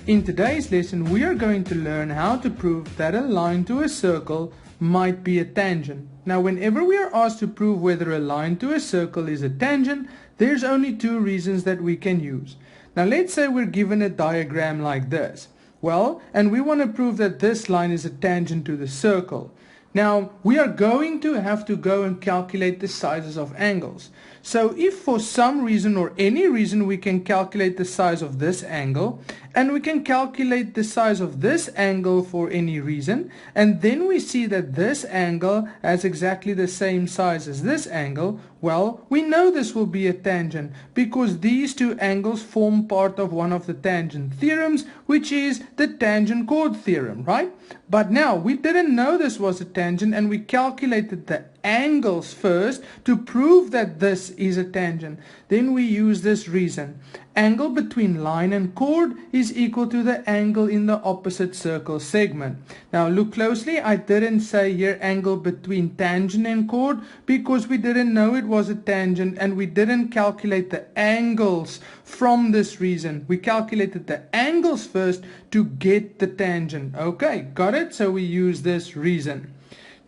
In today's lesson, we are going to learn how to prove that a line to a circle might be a tangent. Now, whenever we are asked to prove whether a line to a circle is a tangent, there's only two reasons that we can use. Now, let's say we're given a diagram like this. Well, and we want to prove that this line is a tangent to the circle. Now, we are going to have to go and calculate the sizes of angles. So if for some reason or any reason we can calculate the size of this angle, and we can calculate the size of this angle for any reason, and then we see that this angle has exactly the same size as this angle, well, we know this will be a tangent because these two angles form part of one of the tangent theorems, which is the tangent chord theorem, right? But now we didn't know this was a tangent, and we calculated the angles first to prove that this is a tangent. Then we use this reason. Angle between line and chord is equal to the angle in the opposite circle segment. Now look closely, I didn't say here angle between tangent and chord because we didn't know it was a tangent and we didn't calculate the angles from this reason. We calculated the angles first to get the tangent. Okay, got it? So we use this reason.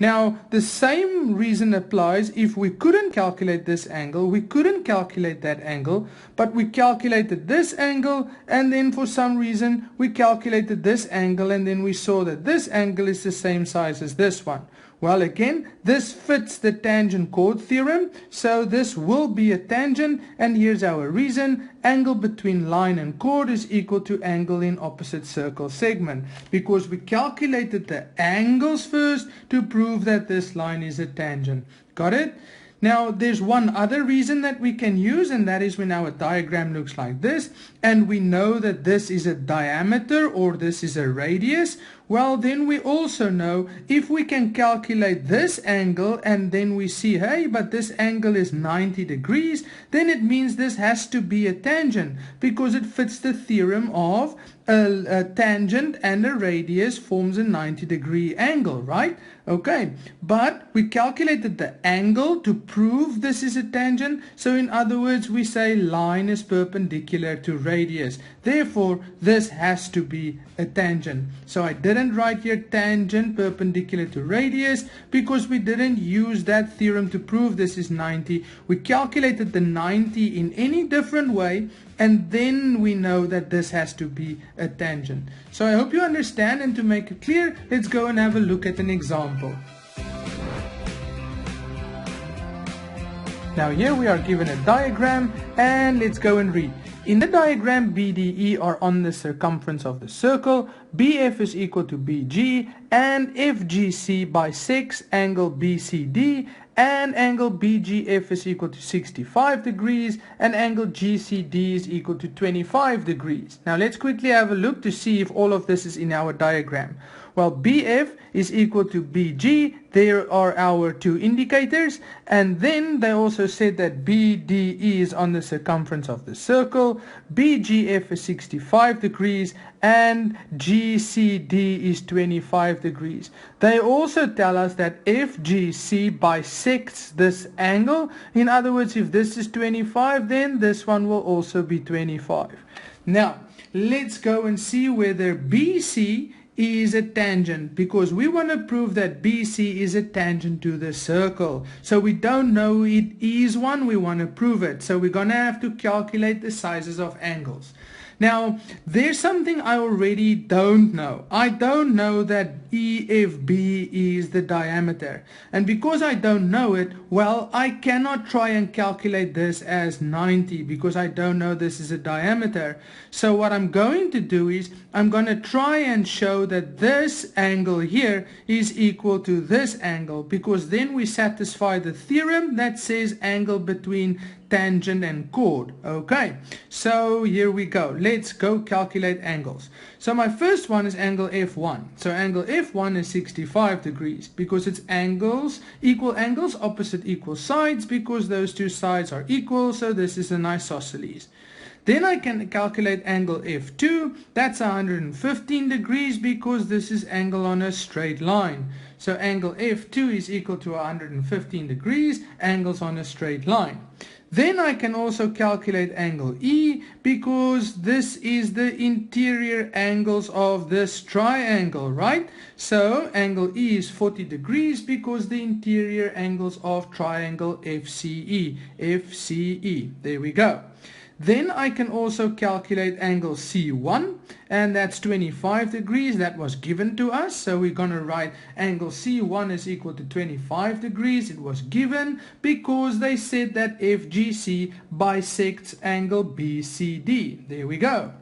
Now, the same reason applies if we couldn't calculate this angle, we couldn't calculate that angle, but we calculated this angle, and then for some reason we calculated this angle, and then we saw that this angle is the same size as this one. Well, again, this fits the tangent chord theorem, so this will be a tangent, and here's our reason. Angle between line and chord is equal to angle in opposite circle segment, because we calculated the angles first to prove that this line is a tangent. Got it? Now, there's one other reason that we can use, and that is when our diagram looks like this, and we know that this is a diameter or this is a radius. Well, then we also know if we can calculate this angle and then we see, hey, but this angle is 90 degrees, then it means this has to be a tangent because it fits the theorem of a tangent and a radius forms a 90-degree angle, right? Okay, but we calculated the angle to prove this is a tangent. So in other words, we say line is perpendicular to radius. Therefore, this has to be a tangent. So I didn't write here tangent perpendicular to radius because we didn't use that theorem to prove this is 90. We calculated the 90 in any different way, and then we know that this has to be a tangent. So I hope you understand, and to make it clear, let's go and have a look at an example. Now here we are given a diagram, and let's go and read. In the diagram, BDE are on the circumference of the circle, BF is equal to BG, and FGC bisects angle BCD, and angle BGF is equal to 65 degrees, and angle GCD is equal to 25 degrees. Now let's quickly have a look to see if all of this is in our diagram. Well, BF is equal to BG, there are our two indicators, and then they also said that BDE is on the circumference of the circle, BGF is 65 degrees, and GCD is 25 degrees. They also tell us that FGC bisects this angle. In other words, if this is 25, then this one will also be 25. Now, let's go and see whether BC is a tangent, because we want to prove that BC is a tangent to the circle. So we don't know it is one, we want to prove it. So we're going to have to calculate the sizes of angles. Now, there's something I already don't know. I don't know that EFB is the diameter. And because I don't know it, well, I cannot try and calculate this as 90 because I don't know this is a diameter. So what I'm going to do is I'm going to try and show that this angle here is equal to this angle, because then we satisfy the theorem that says angle between tangent and chord. Okay, so here we go. Let's go calculate angles. So my first one is angle F1. So angle F1 is 65 degrees because it's angles, equal angles, opposite equal sides, because those two sides are equal. So this is an isosceles. Then I can calculate angle F2. That's 115 degrees because this is angle on a straight line. So angle F2 is equal to 115 degrees, angles on a straight line. Then I can also calculate angle E because this is the interior angles of this triangle, right? So angle E is 40 degrees because the interior angles of triangle FCE. There we go. Then I can also calculate angle C1, and that's 25 degrees. That was given to us. So we're going to write angle C1 is equal to 25 degrees. It was given because they said that FGC bisects angle BCD. There we go.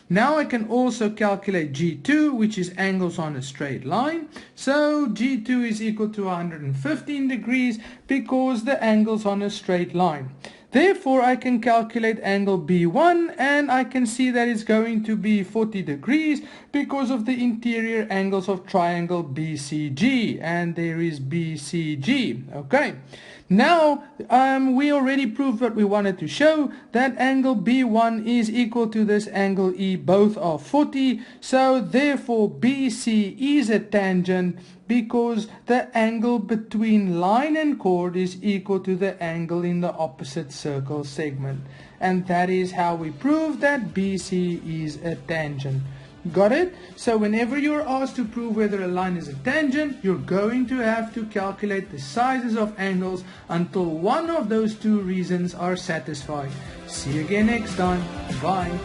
Now I can also calculate G2, which is angles on a straight line. So G2 is equal to 115 degrees because the angle's on a straight line. Therefore, I can calculate angle B1 and I can see that it's going to be 40 degrees because of the interior angles of triangle BCG, and there is BCG. Okay. Now, we already proved what we wanted to show, that angle B1 is equal to this angle E, both are 40. So therefore, BC is a tangent because the angle between line and chord is equal to the angle in the opposite circle segment. And that is how we prove that BC is a tangent. Got it? So whenever you're asked to prove whether a line is a tangent, you're going to have to calculate the sizes of angles until one of those two reasons are satisfied. See you again next time. Bye.